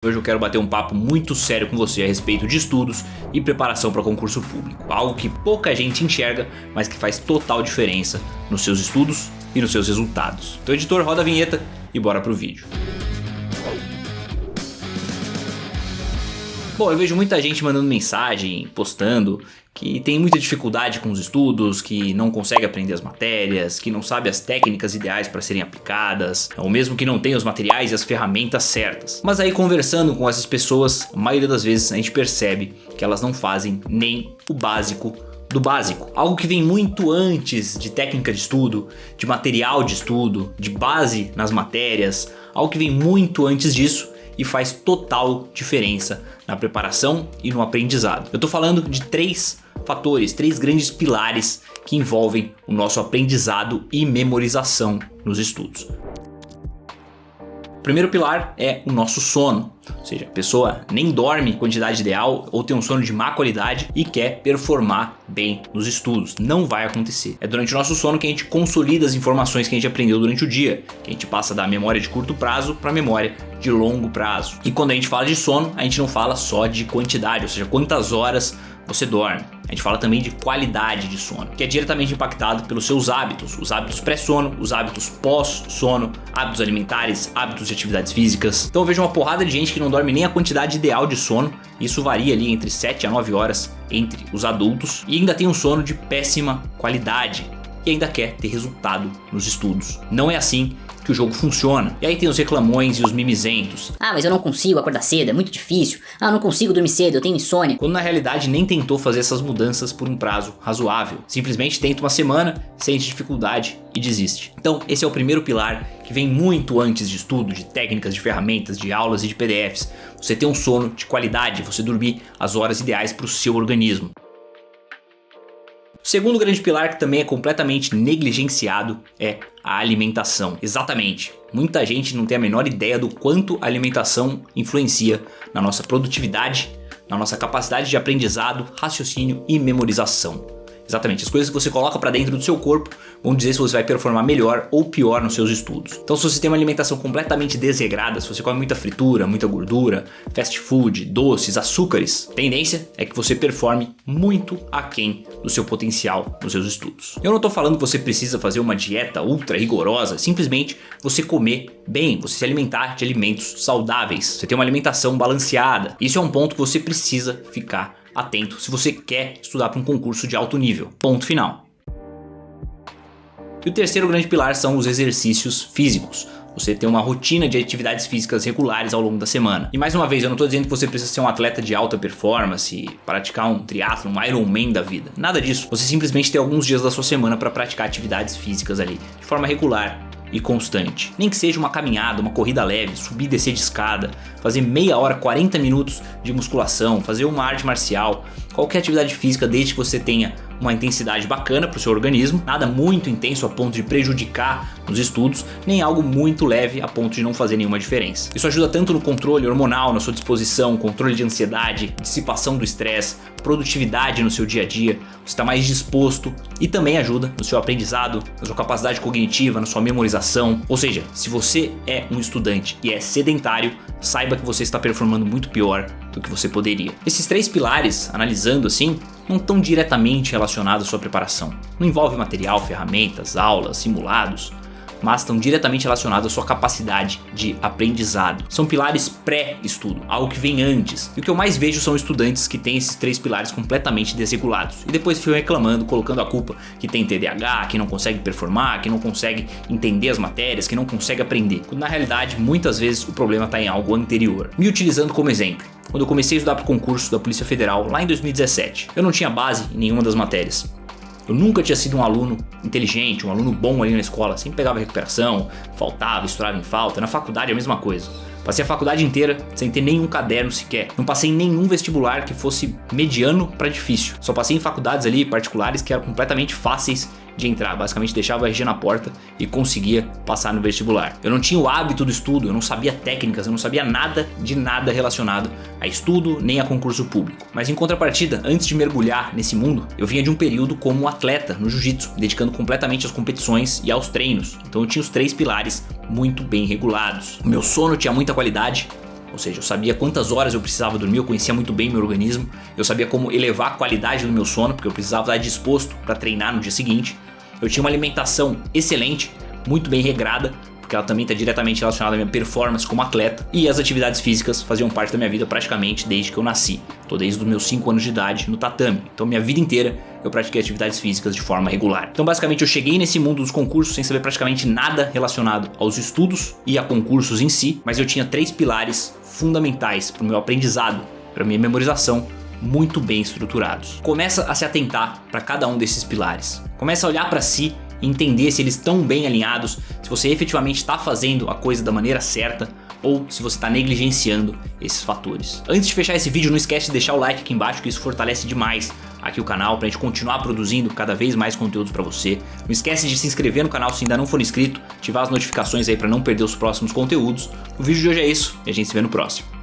Hoje eu quero bater um papo muito sério com você a respeito de estudos e preparação para concurso público. Algo que pouca gente enxerga, mas que faz total diferença nos seus estudos e nos seus resultados. Então, editor, roda a vinheta e bora pro vídeo. Bom, eu vejo muita gente mandando mensagem, postando, que tem muita dificuldade com os estudos, que não consegue aprender as matérias, que não sabe as técnicas ideais para serem aplicadas, ou mesmo que não tem os materiais e as ferramentas certas. Mas aí, conversando com essas pessoas, a maioria das vezes a gente percebe que elas não fazem nem o básico do básico. Algo que vem muito antes de técnica de estudo, de material de estudo, de base nas matérias, algo que vem muito antes disso e faz total diferença na preparação e no aprendizado. Eu tô falando de três fatores, três grandes pilares que envolvem o nosso aprendizado e memorização nos estudos. O primeiro pilar é o nosso sono, ou seja, a pessoa nem dorme quantidade ideal ou tem um sono de má qualidade e quer performar bem nos estudos. Não vai acontecer. É durante o nosso sono que a gente consolida as informações que a gente aprendeu durante o dia, que a gente passa da memória de curto prazo para a memória de longo prazo. E quando a gente fala de sono, a gente não fala só de quantidade, ou seja, quantas horas você dorme. A gente fala também de qualidade de sono, que é diretamente impactado pelos seus hábitos, os hábitos pré-sono, os hábitos pós-sono, hábitos alimentares, hábitos de atividades físicas. Então eu vejo uma porrada de gente que não dorme nem a quantidade ideal de sono, isso varia ali entre 7 a 9 horas entre os adultos, e ainda tem um sono de péssima qualidade, e ainda quer ter resultado nos estudos. Não é assim que o jogo funciona. E aí tem os reclamões e os mimizentos. Ah, mas eu não consigo acordar cedo, é muito difícil. Ah, eu não consigo dormir cedo, eu tenho insônia. Quando na realidade nem tentou fazer essas mudanças por um prazo razoável. Simplesmente tenta uma semana, sente dificuldade e desiste. Então esse é o primeiro pilar que vem muito antes de estudo, de técnicas, de ferramentas, de aulas e de PDFs. Você ter um sono de qualidade, você dormir as horas ideais para o seu organismo. O segundo grande pilar, que também é completamente negligenciado, é a alimentação. Exatamente. Muita gente não tem a menor ideia do quanto a alimentação influencia na nossa produtividade, na nossa capacidade de aprendizado, raciocínio e memorização. Exatamente, as coisas que você coloca para dentro do seu corpo vão dizer se você vai performar melhor ou pior nos seus estudos. Então, se você tem uma alimentação completamente desregrada, se você come muita fritura, muita gordura, fast food, doces, açúcares, a tendência é que você performe muito aquém do seu potencial nos seus estudos. Eu não estou falando que você precisa fazer uma dieta ultra rigorosa, simplesmente você comer bem, você se alimentar de alimentos saudáveis, você ter uma alimentação balanceada. Isso é um ponto que você precisa ficar atento se você quer estudar para um concurso de alto nível. Ponto final. E o terceiro grande pilar são os exercícios físicos. Você ter uma rotina de atividades físicas regulares ao longo da semana. E mais uma vez, eu não estou dizendo que você precisa ser um atleta de alta performance, praticar um triatlon, um Ironman da vida. Nada disso. Você simplesmente tem alguns dias da sua semana para praticar atividades físicas ali, de forma regular e constante. Nem que seja uma caminhada, uma corrida leve, subir e descer de escada, fazer meia hora, 40 minutos de musculação, fazer uma arte marcial, qualquer atividade física, desde que você tenha uma intensidade bacana para o seu organismo, nada muito intenso a ponto de prejudicar nos estudos, nem algo muito leve a ponto de não fazer nenhuma diferença. Isso ajuda tanto no controle hormonal, na sua disposição, controle de ansiedade, dissipação do estresse, produtividade no seu dia a dia, você está mais disposto e também ajuda no seu aprendizado, na sua capacidade cognitiva, na sua memorização. Ou seja, se você é um estudante e é sedentário, saiba que você está performando muito pior do que você poderia. Esses três pilares, analisando assim, não estão diretamente relacionados à sua preparação. Não envolve material, ferramentas, aulas, simulados, mas estão diretamente relacionados à sua capacidade de aprendizado. São pilares pré-estudo, algo que vem antes. E o que eu mais vejo são estudantes que têm esses três pilares completamente desregulados. E depois ficam reclamando, colocando a culpa que tem TDAH, que não consegue performar, que não consegue entender as matérias, que não consegue aprender. Quando na realidade, muitas vezes, o problema está em algo anterior. Me utilizando como exemplo. Quando eu comecei a estudar para o concurso da Polícia Federal, lá em 2017, eu não tinha base em nenhuma das matérias. Eu nunca tinha sido um aluno inteligente, um aluno bom ali na escola, sempre pegava recuperação, faltava, estourava em falta. Na faculdade é a mesma coisa. Passei a faculdade inteira sem ter nenhum caderno sequer. Não passei em nenhum vestibular que fosse mediano para difícil. Só passei em faculdades ali particulares que eram completamente fáceis de entrar. Basicamente deixava o RG na porta e conseguia passar no vestibular. Eu não tinha o hábito do estudo, eu não sabia técnicas, eu não sabia nada de nada relacionado a estudo nem a concurso público. Mas em contrapartida, antes de mergulhar nesse mundo, eu vinha de um período como atleta no jiu-jitsu, dedicando completamente às competições e aos treinos. Então eu tinha os três pilares muito bem regulados. O meu sono tinha muita qualidade, Ou seja, eu sabia quantas horas eu precisava dormir, eu conhecia muito bem meu organismo, eu sabia como elevar a qualidade do meu sono, porque eu precisava estar disposto para treinar no dia seguinte. Eu tinha uma alimentação excelente, muito bem regrada, porque ela também está diretamente relacionada à minha performance como atleta, e as atividades físicas faziam parte da minha vida praticamente desde que eu nasci. Tô desde os meus 5 anos de idade no tatame, então minha vida inteira eu pratiquei atividades físicas de forma regular. Então basicamente eu cheguei nesse mundo dos concursos sem saber praticamente nada relacionado aos estudos e a concursos em si, mas eu tinha 3 pilares fundamentais para o meu aprendizado, para a minha memorização, muito bem estruturados. Começa a se atentar para cada um desses pilares. Começa a olhar para si e entender se eles estão bem alinhados, se você efetivamente está fazendo a coisa da maneira certa ou se você está negligenciando esses fatores. Antes de fechar esse vídeo, não esquece de deixar o like aqui embaixo, que isso fortalece demais aqui o canal para a gente continuar produzindo cada vez mais conteúdos para você. Não esquece de se inscrever no canal se ainda não for inscrito, ativar as notificações aí para não perder os próximos conteúdos. O vídeo de hoje é isso e a gente se vê no próximo.